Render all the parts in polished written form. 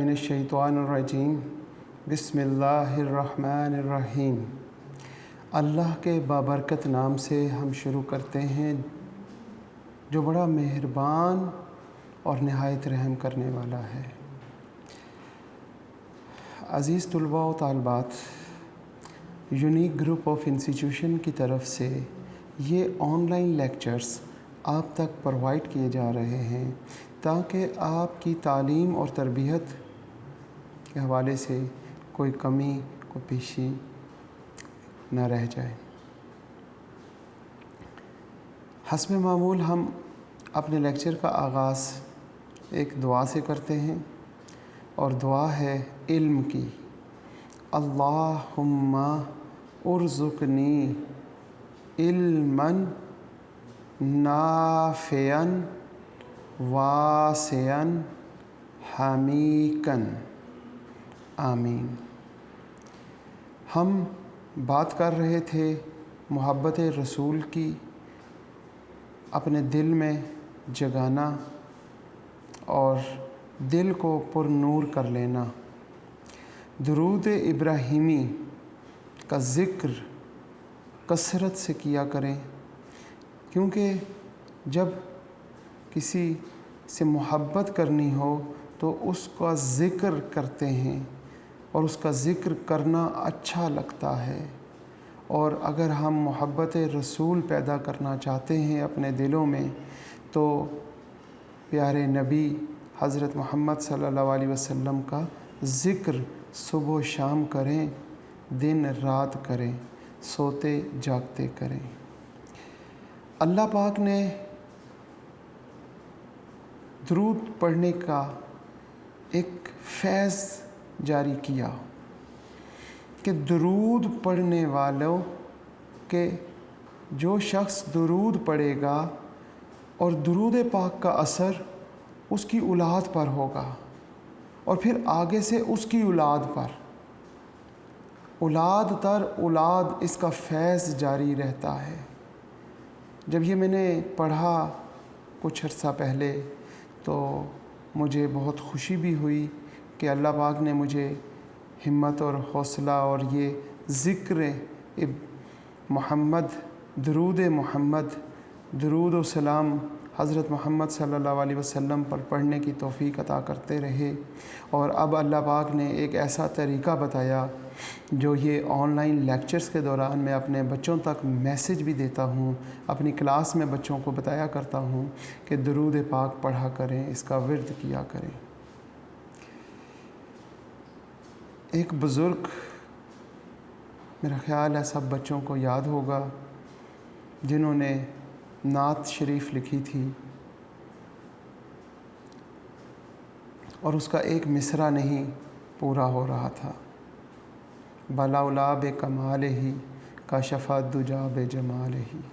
मिनश्शैतानिर्रजीम बिस्मिल्लाहिर्रहमानिर्रहीम। अल्लाह के बाबरकत नाम से हम शुरू करते हैं जो बड़ा मेहरबान और नहायत रहम करने वाला है। अज़ीज़ तुलबा व तालबात, यूनिक ग्रुप ऑफ इंस्टीट्यूशन की तरफ से ये ऑनलाइन लेक्चर्स आप तक प्रोवाइड किए जा रहे हैं ताकि आपकी तालीम और तरबियत के हवाले से कोई कमी कोई पेशी न रह जाए। हस्ब मामूल हम अपने लेक्चर का आगाज़ एक दुआ से करते हैं और दुआ है इल्म की। अल्लाहुम्मा उर्ज़ुक़नी इल्मन नाफ़िअन वासिअन हमीकन, आमीन। हम बात कर रहे थे मोहब्बत रसूल की अपने दिल में जगाना और दिल को पुरनूर कर लेना। दुरूद इब्राहीमी का ज़िक्र कसरत से किया करें, क्योंकि जब किसी से मोहब्बत करनी हो तो उसका ज़िक्र करते हैं और उसका ज़िक्र करना अच्छा लगता है। और अगर हम मोहब्बत रसूल पैदा करना चाहते हैं अपने दिलों में तो प्यारे नबी हज़रत मोहम्मद सल्लल्लाहु अलैहि वसल्लम का ज़िक्र सुबह शाम करें, दिन रात करें, सोते जागते करें। अल्लाह पाक ने दुरूद पढ़ने का एक फैज़ जारी किया कि दुरूद पढ़ने वालों के जो शख्स दुरूद पढ़ेगा और दुरूद पाक का असर उसकी औलाद पर होगा और फिर आगे से उसकी औलाद पर, औलाद दर औलाद इसका फैज़ जारी रहता है। जब ये मैंने पढ़ा कुछ अर्सा पहले तो मुझे बहुत खुशी भी हुई कि अल्लाह पाक ने मुझे हिम्मत और हौसला और ये ज़िक्र मोहम्मद, दुरूद व सलाम हज़रत मोहम्मद सल्लल्लाहु अलैहि वसल्लम पर पढ़ने की तौफ़ीक़ अता करते रहे। और अब अल्लाह पाक ने एक ऐसा तरीक़ा बताया जो ये ऑनलाइन लेक्चर्स के दौरान मैं अपने बच्चों तक मैसेज भी देता हूँ, अपनी क्लास में बच्चों को बताया करता हूँ कि दुरूद पाक पढ़ा करें, इसका विर्द किया करें। एक बुज़ुर्ग, मेरा ख़्याल है सब बच्चों को याद होगा, जिन्होंने नात शरीफ लिखी थी और उसका एक मिसरा नहीं पूरा हो रहा था। बलाउला बे कमाल ही का शफ़ा दुजा बे जमाल ही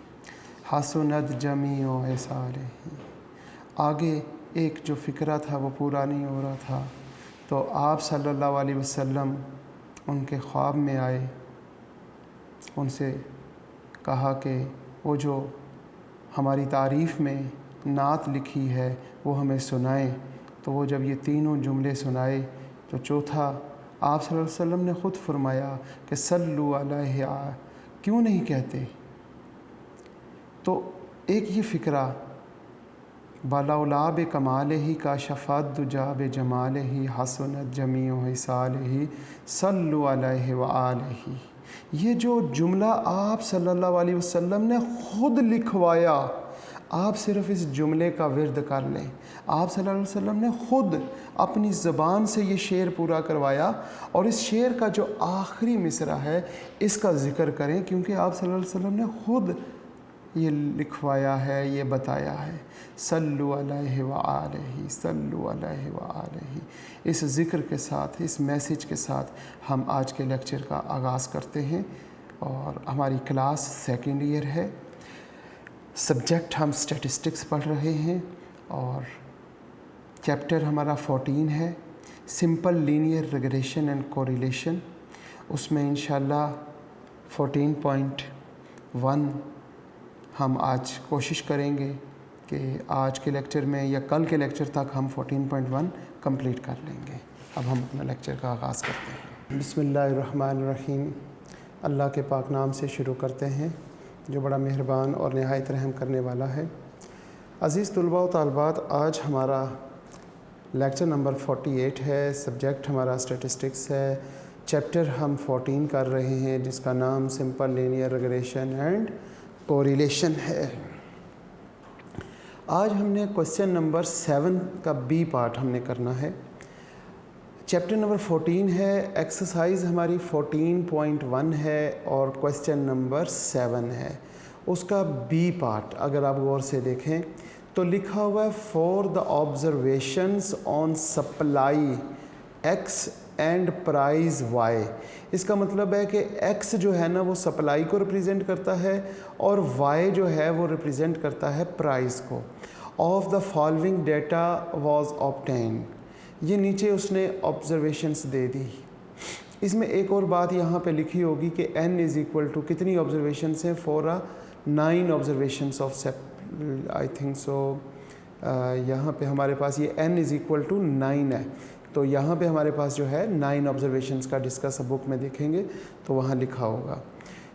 हसनत जमी ओ एसाल ही। आगे एक जो फ़िक्रा था वो पूरा नहीं हो रहा था, तो आप सल्लल्लाहु अलैहि वसल्लम उनके ख्वाब में आए, उनसे कहा कि वो जो हमारी तारीफ़ में नात लिखी है वो हमें सुनाएं। तो वो जब ये तीनों जुमले सुनाए तो चौथा आप सल्लल्लाहु अलैहि वसल्लम ने ख़ुद फरमाया कि सल्लु अलैहि, क्यों नहीं कहते। तो एक ये फ़िक्रा बलाउला बे कमाल ही का शफ़ात दुजा बे जमाल ही हसनत जमी ओ हिसाल ही सल्लु अलैहि व आलिही, ये जो जुमला आप सल्लल्लाहु अलैहि वसल्लम ने ख़ुद लिखवाया, आप सिर्फ़ इस जुमले का विर्द कर लें। आप सल्लल्लाहु अलैहि वसल्लम ने ख़ुद अपनी ज़बान से ये शेर पूरा करवाया और इस शेर का जो आखिरी मिसरा है इसका ज़िक्र करें, क्योंकि आप सल्लल्लाहु अलैहि वसल्लम ने ख़ुद ये लिखवाया है, ये बताया है। सल्लु अलैहि व आलिही, सल्लु अलैहि व आलिही। इस ज़िक्र के साथ, इस मैसेज के साथ हम आज के लेक्चर का आगाज़ करते हैं। और हमारी क्लास सेकंड ईयर है, सब्जेक्ट हम स्टैटिस्टिक्स पढ़ रहे हैं और चैप्टर हमारा 14 है, simple linear regression and correlation. उसमें इंशाल्लाह 14.1 हम आज कोशिश करेंगे कि आज के लेक्चर में या कल के लेक्चर तक हम 14.1 कंप्लीट कर लेंगे। अब हम अपना लेक्चर का आगाज़ करते हैं। बिस्मिल्लाहिर्रहमानिर्रहीम। अल्लाह के पाक नाम से शुरू करते हैं जो बड़ा मेहरबान और नहायत रहम करने वाला है। अज़ीज़ तुलबा व तालबात, आज हमारा लेक्चर नंबर 48 है। सब्जेक्ट हमारा स्टैटिस्टिक्स है। चैप्टर हम 14 कर रहे हैं जिसका नाम simple linear regression and correlation है। आज हमने क्वेश्चन नंबर 7 का बी पार्ट हमने करना है। चैप्टर नंबर 14 है, एक्सरसाइज हमारी 14.1 है और क्वेश्चन नंबर 7 है। उसका बी पार्ट अगर आप गौर से देखें तो लिखा हुआ है for the observations on supply x and price y. इसका मतलब है कि एक्स जो है ना वो सप्लाई को रिप्रेजेंट करता है और वाई जो है वो रिप्रेजेंट करता है प्राइस को। Of the following data was obtained, ये नीचे उसने ऑब्जर्वेशंस दे दी। इसमें एक और बात यहाँ पे लिखी होगी कि n इज़ इक्वल टू कितनी ऑब्जर्वेशंस हैं, for 9 observations of I think so. यहाँ पे हमारे पास ये n इज़ इक्वल टू 9 है, तो यहाँ पे हमारे पास जो है 9 ऑब्जर्वेशंस का डिस्कस बुक में देखेंगे तो वहाँ लिखा होगा।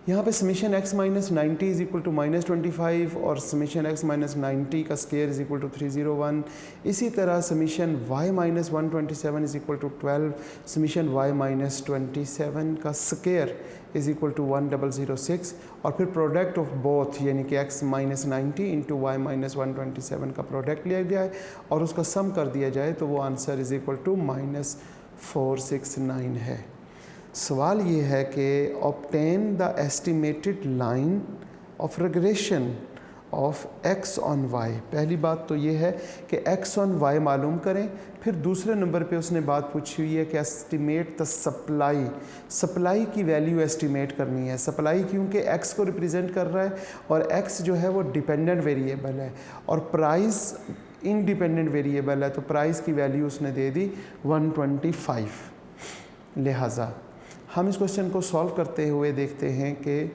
यहाँ पे summation x minus 90 is equal to minus 25 और समीशन x माइनस 90 का स्केयर इज़ इक्वल टू 301। इसी तरह summation y minus 127 is equal to 12, summation y minus 27 का स्केयर इज़ इक्वल टू 1006 और फिर प्रोडक्ट ऑफ बोथ यानी कि x minus 90 into y minus 127 का प्रोडक्ट लिया गया है और उसका सम कर दिया जाए तो वो answer is equal to minus 469 है। सवाल ये है कि obtain the estimated line of regression of x on y. पहली बात तो ये है कि एक्स ऑन वाई मालूम करें। फिर दूसरे नंबर पे उसने बात पूछी हुई है कि एस्टिमेट द सप्लाई, सप्लाई की वैल्यू एस्टिमेट करनी है। सप्लाई क्योंकि एक्स को रिप्रेजेंट कर रहा है और एक्स जो है वो डिपेंडेंट वेरिएबल है और प्राइस इंडिपेंडेंट वेरिएबल है, तो प्राइस की वैल्यू उसने दे दी 125। लिहाजा हम इस क्वेश्चन को सॉल्व करते हुए देखते हैं कि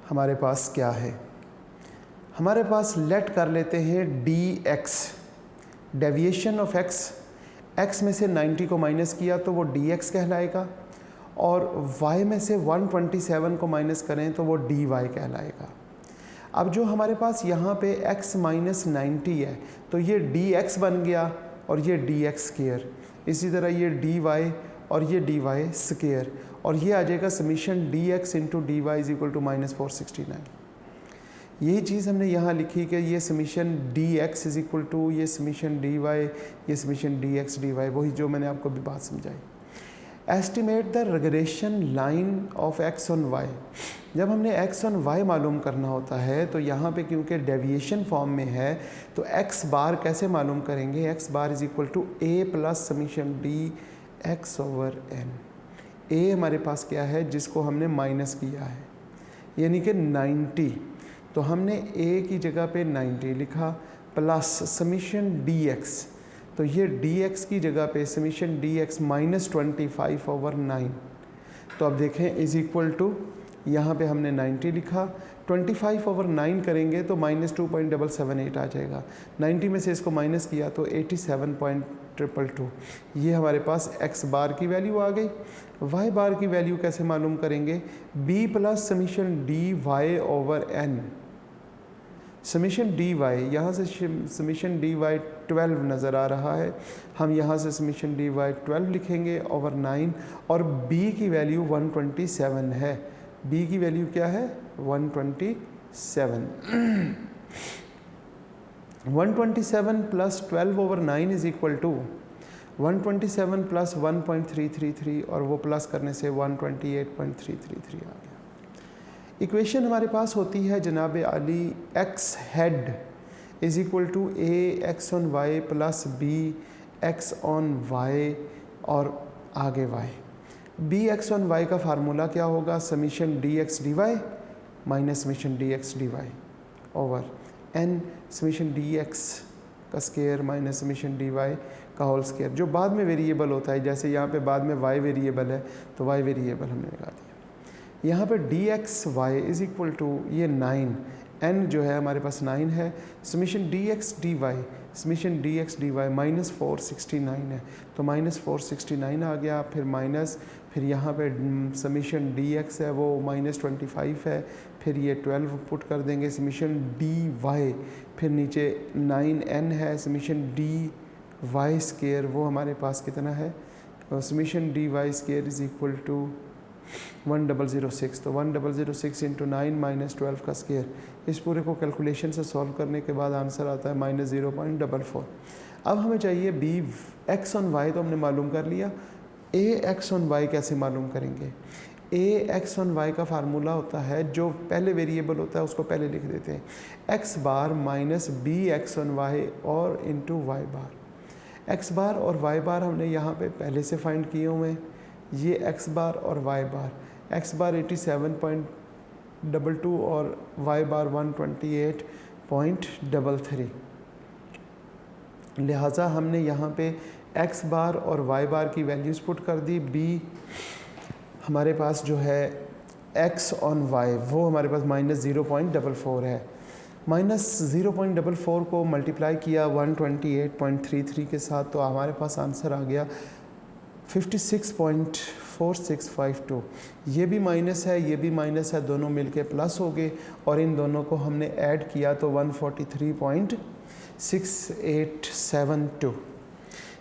हमारे पास क्या है। हमारे पास लेट कर लेते हैं dx, डेविएशन ऑफ x में से 90 को माइनस किया तो वो dx कहलाएगा और y में से 127 को माइनस करें तो वो dy कहलाएगा। अब जो हमारे पास यहाँ पे x माइनस 90 है तो ये dx बन गया और ये dx स्केयर, इसी तरह ये dy और ये dy स्केयर और ये आ जाएगा summation dx into dy is equal to minus 469। यही चीज़ हमने यहाँ लिखी कि ये summation dx is equal to ये समीशन dy, ये समीशन dx dy, वही जो मैंने आपको भी बात समझाई। Estimate the regression line of x on y। जब हमने x ऑन y मालूम करना होता है तो यहाँ पे क्योंकि डेविएशन फॉर्म में है तो x बार कैसे मालूम करेंगे, x बार is equal to a plus summation d x over n। a हमारे पास क्या है जिसको हमने माइनस किया है यानी कि 90, तो हमने a की जगह पे 90 लिखा प्लस समीशन dx, तो ये dx की जगह पे समीशन dx माइनस 25 ओवर 9। तो अब देखें इज इक्वल टू यहाँ पे हमने 90 लिखा, 25 ओवर 9 करेंगे तो माइनस 2.778 आ जाएगा। 90 में से इसको माइनस किया तो 87.222। ये हमारे पास x बार की वैल्यू आ गई। y बार की वैल्यू कैसे मालूम करेंगे, b plus summation d y over n। Summation d y, यहाँ से समीशन डी वाई 12 नज़र आ रहा है, हम यहाँ से समीशन डी वाई 12 लिखेंगे ओवर 9 और b की वैल्यू 127 है। b की वैल्यू क्या है 127। 127 plus 12 over 9 is equal to 127 plus 1.333 और वो प्लस करने से 128.333 आ गया। इक्वेशन हमारे पास होती है जनाब अली x head is equal to a x on y plus b x on y और आगे y। b x on y का फार्मूला क्या होगा, summation dx dy minus summation dx dy over n summation dx का square minus summation dy का whole square, जो बाद में वेरिएबल होता है। जैसे यहाँ पे बाद में y वेरिएबल है तो y वेरिएबल हमने लगा दिया। यहाँ पे dx y is equal to ये 9 n जो है हमारे पास 9 है, summation d x d y minus 469 है, तो माइनस 469 आ गया, फिर माइनस, फिर यहाँ पे समीशन डी एक्स है वो माइनस 25 है, फिर ये 12 पुट कर देंगे, समीशन डी वाई, फिर नीचे 9n है, समीशन डी वाई स्केयर वो हमारे पास कितना है, summation d y square is equal to 1006, तो 1006 इंटू 9 माइनस 12 का स्केयर। इस पूरे को कैलकुलेशन से सॉल्व करने के बाद आंसर आता है माइनस 0.44। अब हमें चाहिए बी एक्स ऑन वाई, तो हमने मालूम कर लिया। ए एक्स ऑन वाई कैसे मालूम करेंगे? ए एक्स ऑन वाई का फार्मूला होता है, जो पहले वेरिएबल होता है उसको पहले लिख देते हैं, x bar minus b x on y और into y bar. X bar और वाई बार हमने यहाँ पे पहले से फाइंड किए हुए हैं, ये एक्स बार और वाई बार, एक्स बार 87.22 और वाई बार 128.33। लिहाजा हमने यहाँ पे एक्स बार और वाई बार की वैल्यूज़ पुट कर दी। बी हमारे पास जो है एक्स ऑन वाई वो हमारे पास माइनस 0.44 है, माइनस 0.44 को मल्टीप्लाई किया 128.33 के साथ, तो हमारे पास आंसर आ गया 56.4652। ये भी माइनस है, ये भी माइनस है, दोनों मिलके प्लस हो गए और इन दोनों को हमने ऐड किया तो 143.6872।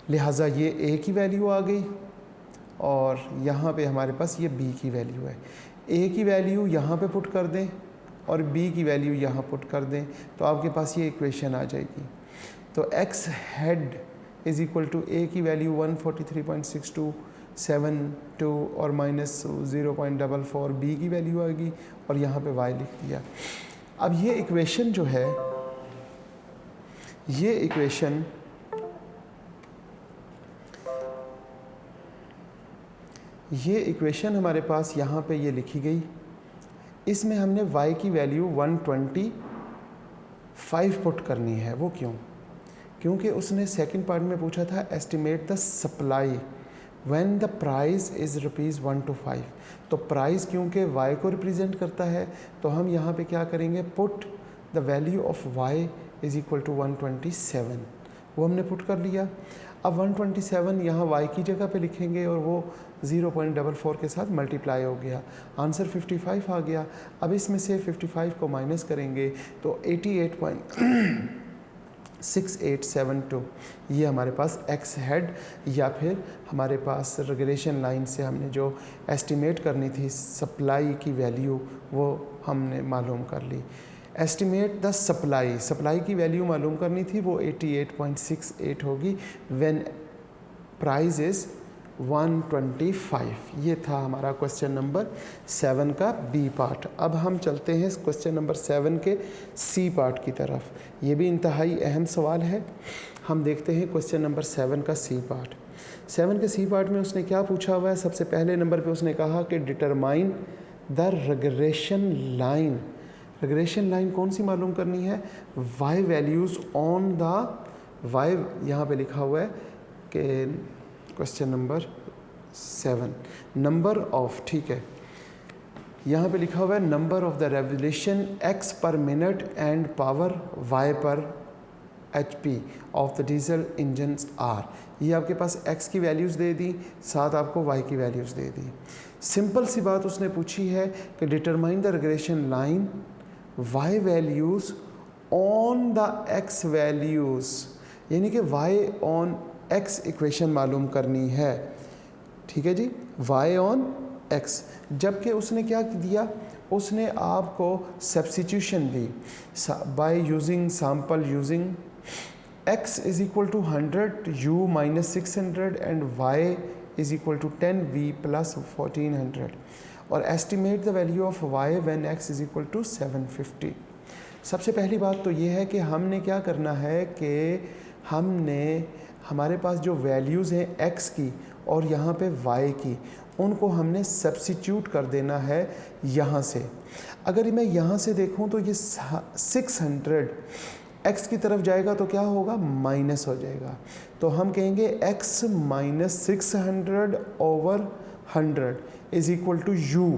लिहाजा ये ए की वैल्यू आ गई और यहाँ पे हमारे पास ये बी की वैल्यू है। ए की वैल्यू यहाँ पे पुट कर दें और बी की वैल्यू यहाँ पुट कर दें तो आपके पास ये इक्वेशन आ जाएगी। तो x head is equal to a की वैल्यू 143.6272 और माइनस 0.44 बी की वैल्यू आएगी और यहाँ पे वाई लिख दिया। अब ये इक्वेशन जो है, ये इक्वेशन हमारे पास यहाँ पे ये लिखी गई। इसमें हमने y की वैल्यू 125 पुट करनी है। वो क्यों? क्योंकि उसने सेकंड पार्ट में पूछा था estimate the supply when the price is ₹1 to 5। तो प्राइस क्योंकि y को रिप्रेजेंट करता है तो हम यहाँ पे क्या करेंगे, put the value of y is equal to 127, वो हमने पुट कर लिया। अब 127 यहाँ y की जगह पे लिखेंगे और वो 0.44 के साथ मल्टीप्लाई हो गया, आंसर 55 आ गया। अब इसमें से 55 को माइनस करेंगे तो 88.6872 ये हमारे पास एक्स हेड या फिर हमारे पास रेगुलेशन लाइन से हमने जो एस्टिमेट करनी थी सप्लाई की वैल्यू वो हमने मालूम कर ली। एस्टिमेट द सप्लाई की वैल्यू मालूम करनी थी, वो 88.68 होगी व्हेन प्राइस इज़ 125। ये था हमारा क्वेश्चन नंबर 7 का बी पार्ट। अब हम चलते हैं क्वेश्चन नंबर 7 के सी पार्ट की तरफ। ये भी इंतहाई अहम सवाल है। हम देखते हैं क्वेश्चन नंबर 7 का सी पार्ट। 7 के सी पार्ट में उसने क्या पूछा हुआ है? सबसे पहले नंबर पे उसने कहा कि determine the regression line. Regression line कौन सी मालूम करनी है? Y values on the y, यहाँ पे लिखा हुआ है कि क्वेश्चन नंबर 7 नंबर ऑफ, ठीक है, यहाँ पे लिखा हुआ है number of the revolution x पर मिनट एंड पावर y पर HP of the diesel engines are. ये आपके पास x की वैल्यूज़ दे दी, साथ आपको y की वैल्यूज़ दे दी। सिंपल सी बात उसने पूछी है कि determine the regression line y values on the x values, यानी कि y ऑन x इक्वेशन मालूम करनी है। ठीक है जी, y ऑन x। जबकि उसने क्या दिया? उसने आपको सब्स्टिट्यूशन दी by using sample using x is equal to 100 u minus 600 and y is equal to 10v plus 1400 और estimate the value of y when x is equal to 750। सबसे पहली बात तो ये है कि हमने क्या करना है कि हमने हमारे पास जो वैल्यूज़ हैं x की और यहाँ पे y की, उनको हमने सब्स्टिट्यूट कर देना है यहाँ से। अगर मैं यहाँ से देखूँ तो ये 600 x की तरफ जाएगा तो क्या होगा? माइनस हो जाएगा। तो हम कहेंगे x minus 600 over 100 is equal to u।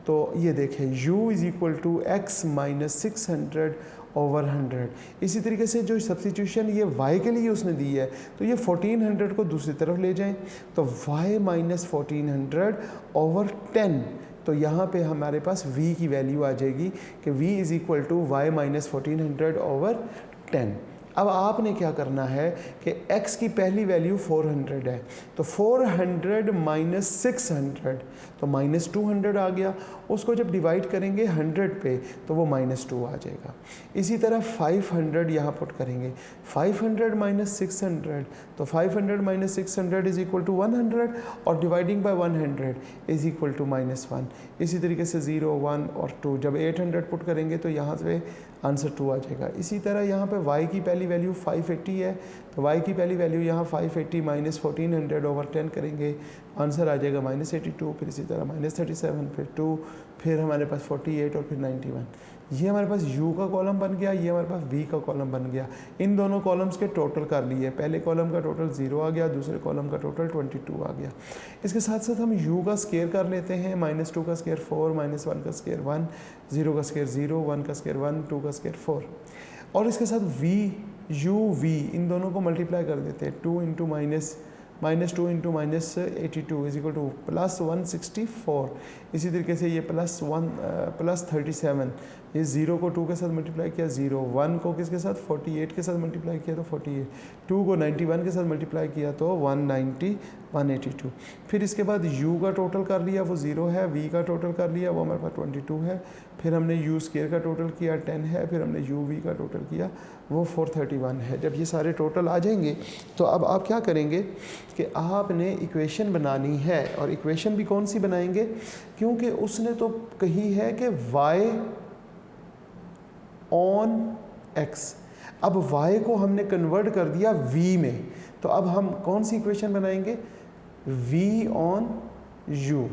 तो ये देखें u is equal to x minus 600 over 100। इसी तरीके से जो सब्स्टिट्यूशन ये y के लिए उसने दी है, तो ये 1400 को दूसरी तरफ ले जाएं, तो y माइनस 1400 ओवर 10। तो यहाँ पे हमारे पास v की वैल्यू आ जाएगी कि v is equal to y minus 1400 over 10। अब आपने क्या करना है कि x की पहली वैल्यू 400 है, तो 400 माइनस 600 तो माइनस 200 आ गया। उसको जब डिवाइड करेंगे 100 पे तो वो -2 आ जाएगा। इसी तरह 500 यहाँ पुट करेंगे, 500 माइनस 600 तो 500 माइनस 600 इज़ इक्वल टू 100 और dividing by 100 is equal to -1। इसी तरीके से 0, 1 और 2 जब 800 पुट करेंगे तो यहाँ से आंसर 2 आ जाएगा। इसी तरह यहाँ पे y की पहली वैल्यू 580 है, तो y की पहली वैल्यू यहाँ 580 माइनस 1400 ओवर 10 करेंगे, आंसर आ जाएगा -82। फिर इसी तरह -37, फिर 2, फिर हमारे पास 48 और फिर 91। ये हमारे पास u का कॉलम बन गया, ये हमारे पास v का कॉलम बन गया। इन दोनों कॉलम्स के टोटल कर लिए, पहले कॉलम का टोटल 0 आ गया, दूसरे कॉलम का टोटल 22 आ गया। इसके साथ साथ हम u का स्केयर कर लेते हैं, -2 का स्केयर 4, -1 का स्केयर 1, 0 का स्केयर 0, 1 का स्केयर 1, 2 का स्केयर 4। और इसके साथ v, u, v इन दोनों को मल्टीप्लाई कर देते हैं, 2 into -2 into -82 is equal to +164। इसी तरीके से ये +37, ये 0 को 2 के साथ मल्टीप्लाई किया 0, 1 को किसके साथ 48 के साथ मल्टीप्लाई किया तो 48, 2 को 91 के साथ मल्टीप्लाई किया तो 190, 182। फिर इसके बाद u का टोटल कर लिया वो 0 है, v का टोटल कर लिया वो हमारे पास 22 है, फिर हमने u स्केयर का टोटल किया 10 है, फिर हमने uv का टोटल किया वो 431 है। जब ये सारे टोटल आ जाएंगे तो अब आप क्या करेंगे कि आपने इक्वेशन बनानी है, और इक्वेशन भी कौन सी बनाएंगे, क्योंकि उसने तो कही है कि y ऑन x। अब y को हमने कन्वर्ट कर दिया v में, तो अब हम कौन सी इक्वेशन बनाएंगे, v ऑन u।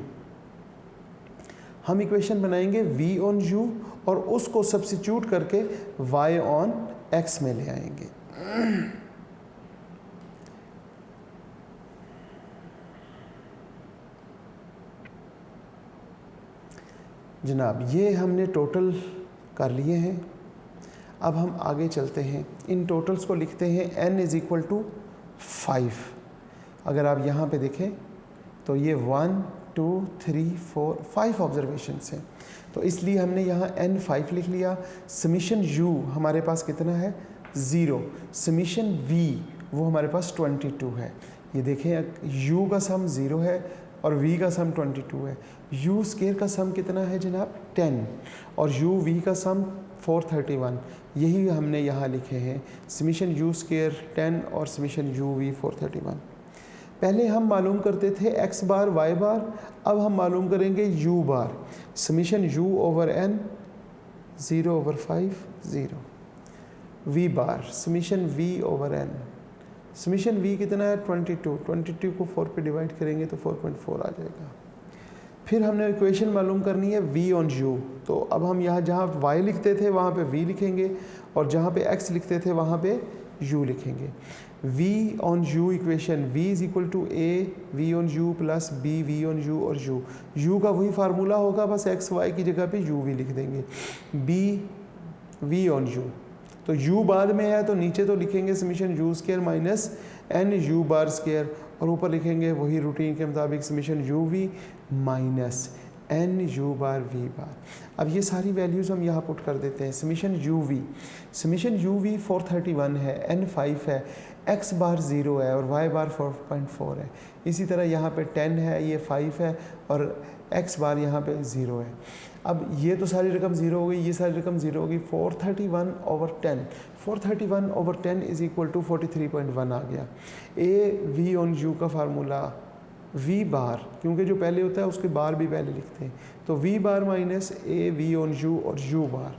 हम इक्वेशन बनाएंगे v ऑन u और उसको सब्स्टिट्यूट करके y ऑन x में ले आएंगे। जनाब ये हमने टोटल कर लिए हैं। अब हम आगे चलते हैं, इन टोटल्स को लिखते हैं n इज़ इक्वल टू 5। अगर आप यहाँ पे देखें तो ये 1, 2, 3, 4, 5 ऑब्जर्वेशंस हैं, तो इसलिए हमने यहाँ n 5 लिख लिया। समीशन u हमारे पास कितना है 0, समीशन v वो हमारे पास 22 है। ये देखें u का सम 0 है और v का सम 22 है। u स्केयर का सम कितना है जनाब 10 और u v का सम 431, यही हमने यहाँ लिखे हैं, समीशन u स्केयर 10 और समीशन u v 431। पहले हम मालूम करते थे x बार y बार, अब हम मालूम करेंगे u bar. Summation u over n 0 over 5 0, v bar summation v over n, summation v कितना है 22 को 4 पे डिवाइड करेंगे तो 4.4 आ जाएगा। फिर हमने इक्वेशन मालूम करनी है v ऑन u, तो अब हम यहाँ जहाँ y लिखते थे वहाँ पे v लिखेंगे और जहाँ पे x लिखते थे वहाँ पे u लिखेंगे। v on u equation v is equal to a v on u plus b v on u और u का वही फार्मूला होगा, बस x y की जगह पे u v लिख देंगे। b v ऑन u, तो u बाद में है तो नीचे तो लिखेंगे summation u square minus n u बार स्केयर, और ऊपर लिखेंगे वही रूटीन के मुताबिक summation u v minus n u बार v बार। अब ये सारी वैल्यूज़ हम यहाँ पुट कर देते हैं। समीशन u v 431 है, n 5 है, x बार 0 है और y बार 4.4 है। इसी तरह यहाँ पे 10 है, ये 5 है और x बार यहाँ पे 0 है। अब ये तो सारी रकम 0 हो गई, ये सारी रकम 0 हो गई। 431 over 10, 431 over 10 is equal to 43.1 आ गया। a v ऑन u का फार्मूला v बार, क्योंकि जो पहले होता है उसके बार भी पहले लिखते हैं, तो v bar minus a v on u और u बार।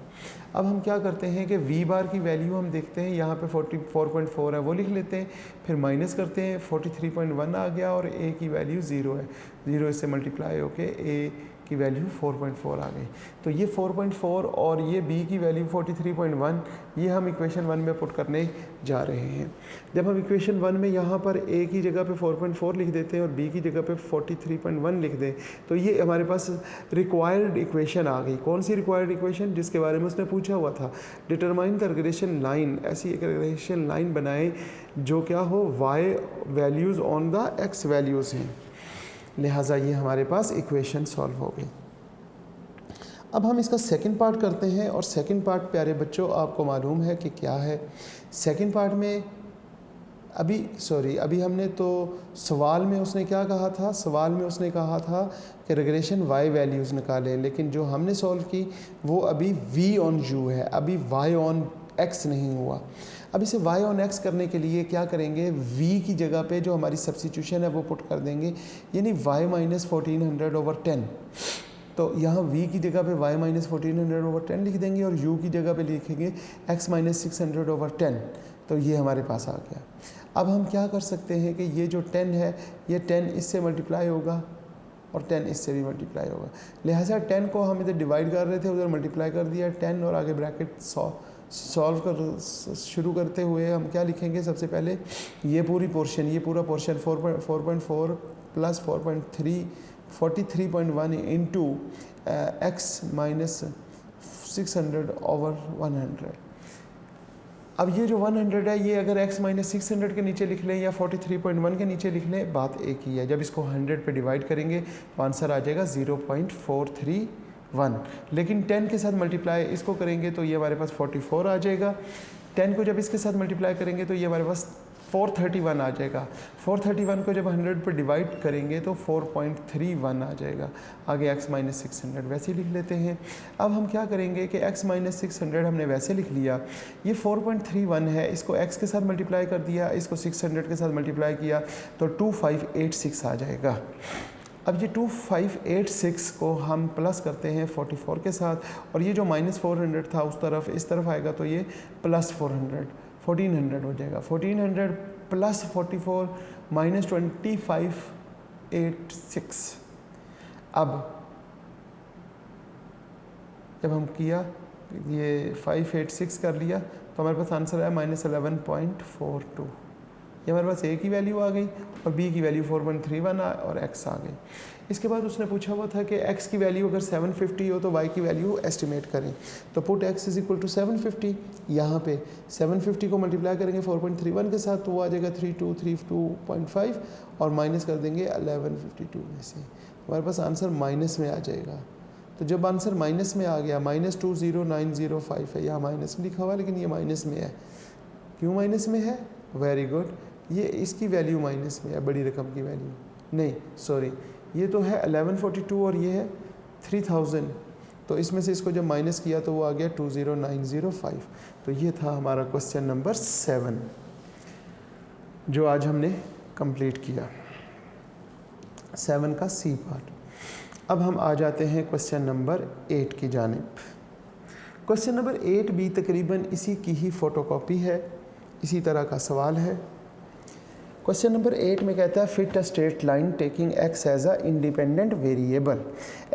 अब हम क्या करते हैं कि v बार की वैल्यू हम देखते हैं, यहाँ पे 44.4 है वो लिख लेते हैं, फिर माइनस करते हैं 43.1 आ गया और a की वैल्यू 0 है, 0 इससे मल्टीप्लाई होके a की वैल्यू 4.4 आ गई। तो ये 4.4 और ये b की वैल्यू 43.1 ये हम इक्वेशन 1 में पुट करने जा रहे हैं। जब हम इक्वेशन 1 में यहाँ पर a की जगह पे 4.4 लिख देते हैं और b की जगह पे 43.1 लिख दें तो ये हमारे पास रिक्वायर्ड इक्वेशन आ गई। कौन सी रिक्वायर्ड इक्वेशन? जिसके बारे में उसने पूछा हुआ था, डिटरमाइन द रिग्रेशन लाइन। ऐसी एक रिग्रेशन लाइन बनाए जो क्या हो, y values on the x values हैं। लिहाजा ये हमारे पास इक्वेशन सॉल्व हो गई। अब हम इसका सेकंड पार्ट करते हैं और सेकंड पार्ट प्यारे बच्चों आपको मालूम है कि क्या है। सेकंड पार्ट में अभी हमने तो सवाल में उसने क्या कहा था, सवाल में उसने कहा था कि रिग्रेशन y वैल्यूज़ निकालें, लेकिन जो हमने सॉल्व की वो अभी v ऑन u है, अभी y ऑन x नहीं हुआ। अब इसे y ऑन x करने के लिए क्या करेंगे, v की जगह पे जो हमारी सब्स्टिट्यूशन है वो पुट कर देंगे, यानी y माइनस 1400/10। तो यहाँ v की जगह पे y माइनस 1400/10 लिख देंगे और u की जगह पे लिखेंगे x माइनस 600/10। तो ये हमारे पास आ गया। अब हम क्या कर सकते हैं कि ये जो 10 है ये 10 इससे मल्टीप्लाई होगा और 10 इससे भी मल्टीप्लाई होगा। लिहाजा 10 को हम इधर डिवाइड कर रहे थे, उधर मल्टीप्लाई कर दिया 10 और आगे ब्रैकेट सॉल्व कर शुरू करते हुए हम क्या लिखेंगे, सबसे पहले ये पूरा portion 4.4 plus 4.3 43.1 into x minus 600/100। अब ये जो 100 है ये अगर x माइनस 600 के नीचे लिख लें या 43.1 के नीचे लिख लें, बात एक ही है। जब इसको 100 पे डिवाइड करेंगे तो आंसर आ जाएगा 0.431, लेकिन 10 के साथ मल्टीप्लाई इसको करेंगे तो ये हमारे पास 44 आ जाएगा। 10 को जब इसके साथ मल्टीप्लाई करेंगे तो ये हमारे पास 431 आ जाएगा। 431 को जब 100 पर डिवाइड करेंगे तो 4.31 आ जाएगा। आगे x माइनस 600 वैसे ही लिख लेते हैं। अब हम क्या करेंगे कि x माइनस 600 हमने वैसे लिख लिया, ये 4.31 है, इसको x के साथ मल्टीप्लाई कर दिया, इसको 600 के साथ मल्टीप्लाई किया तो 2586 आ जाएगा। अब ये 2586 को हम प्लस करते हैं 44 के साथ और ये जो माइनस 400 था उस तरफ इस तरफ आएगा तो ये प्लस 1400 हो जाएगा। 1400 प्लस 44 माइनस 2586। अब जब हम किया ये 586 कर लिया तो हमारे पास आंसर आया माइनस 11.42। ये हमारे पास a की वैल्यू आ गई और b की वैल्यू 4.31 और x आ गई। इसके बाद उसने पूछा हुआ था कि x की वैल्यू अगर 750 हो तो y की वैल्यू एस्टिमेट करें। तो put x is equal to 750। यहाँ पे 750 को मल्टीप्लाई करेंगे 4.31 के साथ तो वो आ जाएगा 3232.5 और माइनस कर देंगे 1152 में से, हमारे पास आंसर माइनस में आ जाएगा। तो जब आंसर माइनस में आ गया, माइनस 20905 है, यहाँ माइनस में लिखा हुआ है लेकिन ये माइनस में है। क्यों माइनस में है? वेरी गुड, ये इसकी वैल्यू माइनस में है, बड़ी रकम की वैल्यू नहीं, सॉरी, ये तो है 1142 और ये है 3000, तो इसमें से इसको जब माइनस किया तो वो आ गया 20905। तो ये था हमारा क्वेश्चन नंबर 7 जो आज हमने कंप्लीट किया, 7 का सी पार्ट। अब हम आ जाते हैं क्वेश्चन नंबर 8 की जानिब। क्वेश्चन नंबर 8 भी तकरीबन इसी की ही फ़ोटोकॉपी है, इसी तरह का सवाल है। क्वेश्चन नंबर 8 में कहता है fit a straight line taking x as a independent variable.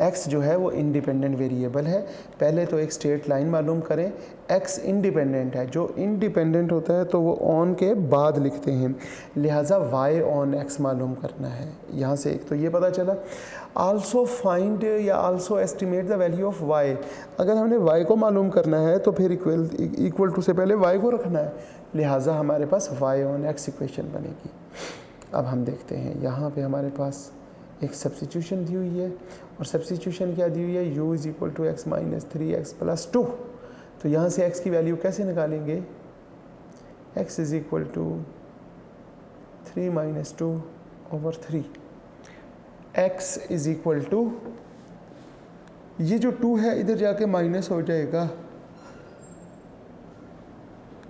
x जो है वो इंडिपेंडेंट वेरिएबल है। पहले तो एक स्ट्रेट लाइन मालूम करें। x इंडिपेंडेंट है, जो इंडिपेंडेंट होता है तो वो ऑन के बाद लिखते हैं, लिहाजा y ऑन x मालूम करना है। यहाँ से एक तो ये पता चला। आल्सो फाइंड या also estimate the value of y। अगर हमने y को मालूम करना है तो फिर इक्वल टू से पहले y को रखना है, लिहाजा हमारे पास y ऑन x इक्वेशन बनेगी। अब हम देखते हैं, यहाँ पे हमारे पास एक सब्स्टिट्यूशन दी हुई है और सब्स्टिट्यूशन क्या दी हुई है, u is equal to x minus 3x plus 2। तो यहाँ से x की वैल्यू कैसे निकालेंगे, x is equal to 3 minus 2/3। x is equal to, ये जो 2 है इधर जाके माइनस हो जाएगा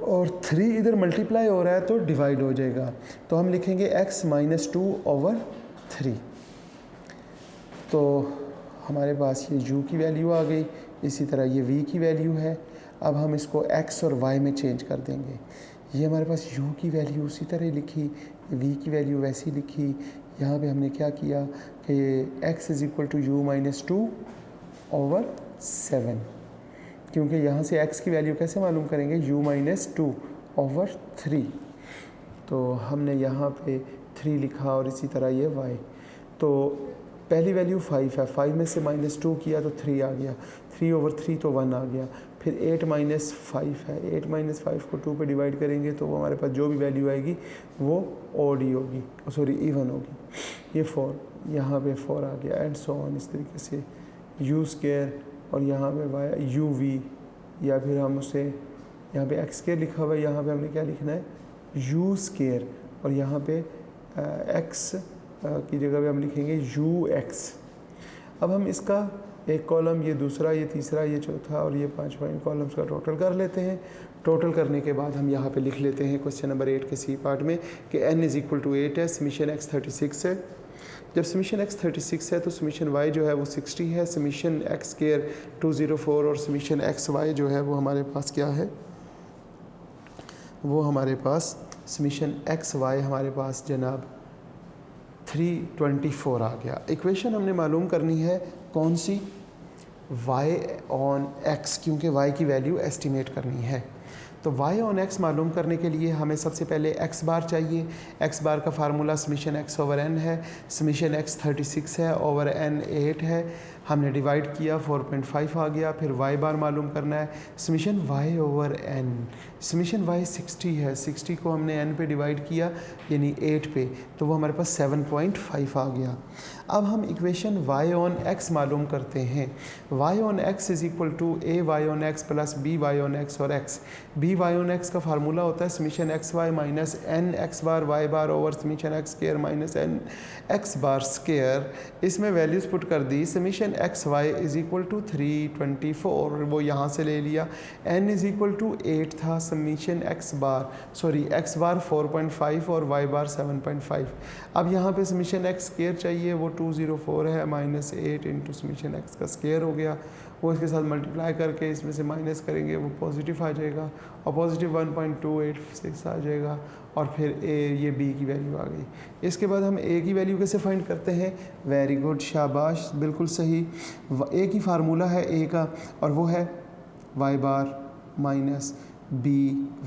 और 3 इधर मल्टीप्लाई हो रहा है तो डिवाइड हो जाएगा। तो हम लिखेंगे x माइनस 2/3। तो हमारे पास ये u की वैल्यू आ गई, इसी तरह ये v की वैल्यू है। अब हम इसको x और y में चेंज कर देंगे। ये हमारे पास u की वैल्यू उसी तरह लिखी, v की वैल्यू वैसी लिखी, यहाँ पे हमने क्या किया कि x is equal to u minus 2 over 7, क्योंकि यहाँ से x की वैल्यू कैसे मालूम करेंगे, u माइनस 2 ओवर 3। तो हमने यहाँ पे 3 लिखा और इसी तरह ये y। तो पहली वैल्यू 5 है, 5 में से माइनस 2 किया तो 3 आ गया, 3 ओवर 3 तो 1 आ गया। फिर 8 माइनस 5 है, 8 माइनस 5 को 2 पे डिवाइड करेंगे तो वो हमारे पास जो भी वैल्यू आएगी वो ओड ही होगी, सॉरी इवन होगी। ये 4, यहाँ पे 4 आ गया एंड सो ऑन। इस तरीके से u स्क्वायर और यहाँ पे y u v, या फिर हम उसे यहाँ पे x स्क्वायर लिखा हुआ है, यहाँ पे हमने क्या लिखना है u स्क्वायर, और यहाँ पे x की जगह पे हम लिखेंगे ux। अब हम इसका एक कॉलम, ये दूसरा, ये तीसरा, ये चौथा और ये 5 इन कॉलम्स का टोटल कर लेते हैं। टोटल करने के बाद हम यहाँ पे लिख लेते हैं क्वेश्चन नंबर 8 के सी पार्ट में कि n इज़ इक्वल टू 8 है, समीशन x 36 है। जब समीशन x 36 है तो समीशन y जो है वो 60 है, समीशन x स्क्वायर 204 और समीशन xy जो है वो हमारे पास क्या है, वो हमारे पास समीशन xy हमारे पास जनाब 324 आ गया। इक्वेशन हमने मालूम करनी है कौन सी, y ऑन x, क्योंकि y की वैल्यू एस्टिमेट करनी है। तो y ऑन x मालूम करने के लिए हमें सबसे पहले x बार चाहिए। x बार का formula summation x over n है, समीशन x 36 है, ओवर n 8 है, हमने डिवाइड किया 4.5 आ गया। फिर y बार मालूम करना है, summation y over n, summation y 60 है, 60 को हमने n पे डिवाइड किया यानी 8 पे, तो वो हमारे पास 7.5 आ गया। अब हम इक्वेशन y ऑन x मालूम करते हैं। y on x is equal to a y on x plus b y on x और x। b y on x का फार्मूला होता है summation x y minus n x bar y bar over summation x square minus n x bar square. इसमें values put कर दी, summation x y is equal to 324, वो यहाँ से ले लिया। n इज़ इक्वल टू 8 था, समीशन x बार x बार 4.5 और y बार 7.5। अब यहाँ पे समीशन x स्क्वायर चाहिए, वो 204 है, माइनस 8 इंटू समीशन x का स्क्वायर हो गया, वो इसके साथ मल्टीप्लाई करके इसमें से माइनस करेंगे वो पॉजिटिव आ जाएगा और पॉजिटिव 1.286 आ जाएगा। और फिर a, ये b की वैल्यू आ गई। इसके बाद हम a की वैल्यू कैसे फाइंड करते हैं, वेरी गुड, शाबाश, बिल्कुल सही। a की फार्मूला है a का और वो है y bar minus b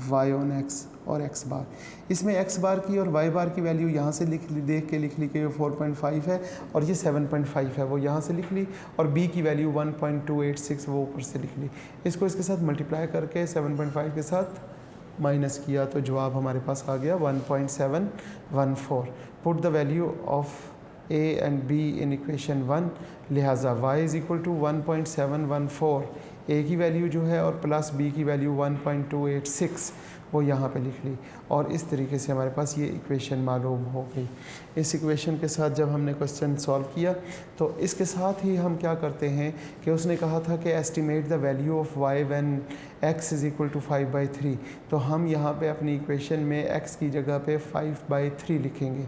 y on x और x बार। इसमें x बार की और y बार की वैल्यू यहाँ से देख के लिख ली कि 4.5 है और ये 7.5 है, वो यहाँ से लिख ली, और b की वैल्यू 1.286 वो ऊपर से लिख ली। इसको इसके साथ मल्टीप्लाई करके 7.5 के साथ माइनस किया तो जवाब हमारे पास आ गया 1.714। Put the value of a and b in equation 1, लिहाजा y is equal to 1.714, a की वैल्यू जो है और प्लस b की वैल्यू 1.286 वो यहाँ पे लिख ली, और इस तरीके से हमारे पास ये इक्वेशन मालूम हो गई। इस इक्वेशन के साथ जब हमने क्वेश्चन सॉल्व किया तो इसके साथ ही हम क्या करते हैं कि उसने कहा था कि estimate the value of y when x is equal to 5/3, तो हम यहाँ पे अपनी इक्वेशन में x की जगह पे 5/3 लिखेंगे।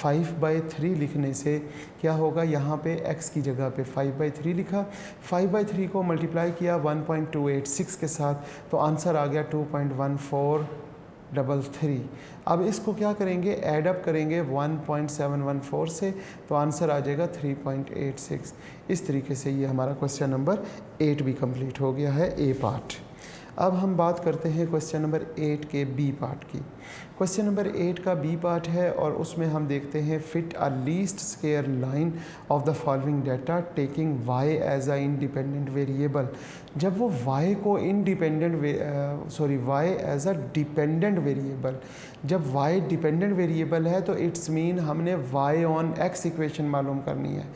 5/3 लिखने से क्या होगा, यहाँ पे x की जगह पे 5/3 लिखा, 5/3 को मल्टीप्लाई किया 1.286 के साथ, तो आंसर आ गया 2.1433। अब इसको क्या करेंगे, ऐड अप करेंगे 1.714 से, तो आंसर आ जाएगा 3.86। इस तरीके से ये हमारा क्वेश्चन नंबर 8 भी कंप्लीट हो गया है, ए पार्ट। अब हम बात करते हैं क्वेश्चन नंबर 8 के बी पार्ट की। क्वेश्चन नंबर 8 का बी पार्ट है और उसमें हम देखते हैं fit a least square line of the following data taking y as a independent variable. जब वो y को y as a dependent variable, जब y डिपेंडेंट वेरिएबल है तो इट्स मीन हमने y ऑन x इक्वेशन मालूम करनी है।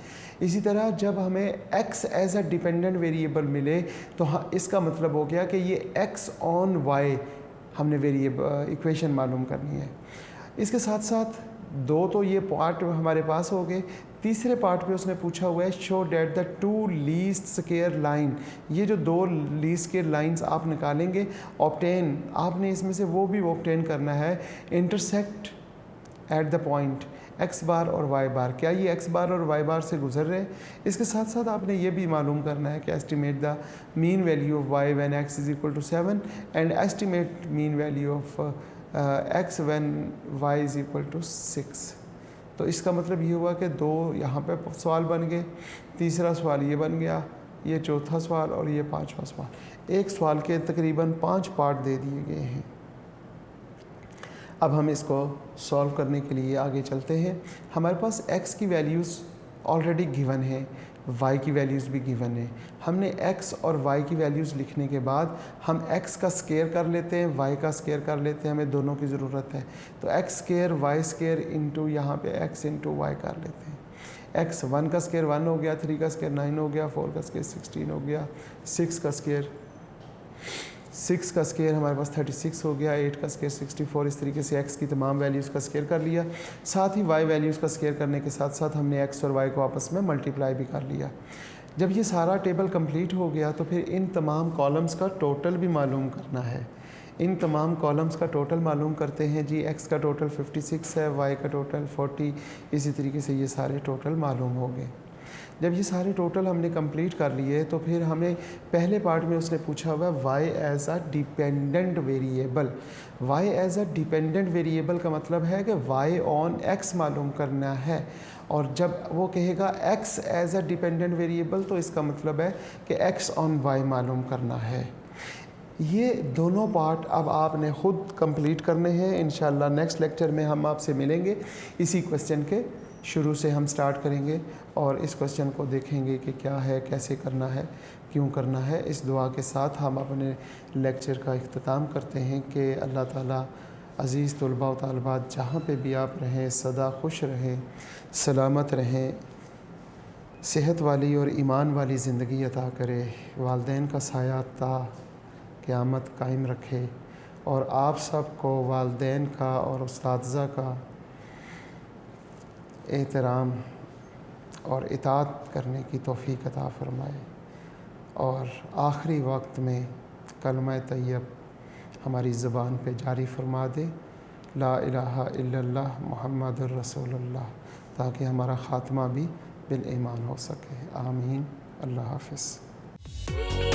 इसी तरह जब हमें x as a dependent variable मिले तो हाँ, इसका मतलब हो गया कि ये x ऑन y हमने वेरिएबल इक्वेशन मालूम करनी है। इसके साथ साथ दो तो ये पार्ट हमारे पास हो गए। तीसरे पार्ट पे उसने पूछा हुआ है show that the two least square line, ये जो दो लीस्ट स्क्वायर लाइंस आप निकालेंगे, ऑब्टेन, आपने इसमें से वो भी ऑब्टेन करना है, intersect at the point x बार और y बार, क्या ये x बार और y बार से गुजर रहे हैं। इसके साथ साथ आपने ये भी मालूम करना है कि estimate the mean value of y when x is equal to 7 and estimate mean value of x when y is equal to 6। तो इसका मतलब ये हुआ कि 2 यहाँ पे सवाल बन गए, तीसरा सवाल ये बन गया, ये चौथा सवाल और ये 5वां सवाल। एक सवाल के तकरीबन 5 पार्ट दे दिए गए हैं। अब हम इसको सॉल्व करने के लिए आगे चलते हैं। हमारे पास x की वैल्यूज़ ऑलरेडी गिवन है, y की वैल्यूज़ भी गिवन है। हमने x और y की वैल्यूज़ लिखने के बाद हम x का स्क्वायर कर लेते हैं, y का स्क्वायर कर लेते हैं, हमें दोनों की ज़रूरत है। तो x square y square into यहाँ पे x इंटू y कर लेते हैं। x 1 का स्क्वायर 1 हो गया, 3 का स्क्वायर 9 हो गया, 4 का स्क्वायर 16 हो गया, 6 का स्क्वायर हमारे पास 36 हो गया, 8 का स्क्वायर 64। इस तरीके से x की तमाम वैल्यूज़ का स्क्वायर कर लिया। साथ ही y वैल्यूज़ का स्क्वायर करने के साथ साथ हमने x और y को आपस में मल्टीप्लाई भी कर लिया। जब ये सारा टेबल कंप्लीट हो गया तो फिर इन तमाम कॉलम्स का टोटल भी मालूम करना है। इन तमाम कॉलम्स का टोटल मालूम करते हैं जी। x का टोटल 56 है, y का टोटल 40, इसी तरीके से ये सारे टोटल मालूम हो गए। जब ये सारे टोटल हमने कंप्लीट कर लिए तो फिर हमें पहले पार्ट में उसने पूछा हुआ y as a dependent variable. y as a dependent variable का मतलब है कि y ऑन x मालूम करना है। और जब वो कहेगा x as a dependent variable तो इसका मतलब है कि x ऑन y मालूम करना है। ये दोनों पार्ट अब आपने ख़ुद कंप्लीट करने हैं। इंशाल्लाह नेक्स्ट लेक्चर में हम आपसे मिलेंगे। इसी क्वेश्चन के शुरू से हम स्टार्ट करेंगे और इस क्वेश्चन को देखेंगे कि क्या है, कैसे करना है, क्यों करना है। इस दुआ के साथ हम अपने लेक्चर का इख्तिताम करते हैं कि अल्लाह ताला अज़ीज़ तलबा व तालिबात जहाँ पे भी आप रहें सदा खुश रहें, सलामत रहें, सेहत वाली और ईमान वाली ज़िंदगी अता करे, वालिदैन का साया ता क़यामत कायम रखे और आप सब को वालिदैन का और उस्ताज़ा का एहतराम और इताअत करने की तौफ़ीक़ अता फ़रमाए। और आखिरी वक्त में कलमा तैयब हमारी ज़बान पे जारी फरमा दे, ला इलाहा इल्लल्लाह मुहम्मदुर रसूलुल्लाह, ताकि हमारा ख़ात्मा भी बिल ईमान हो सके। आमीन। अल्लाह हाफ़िज़।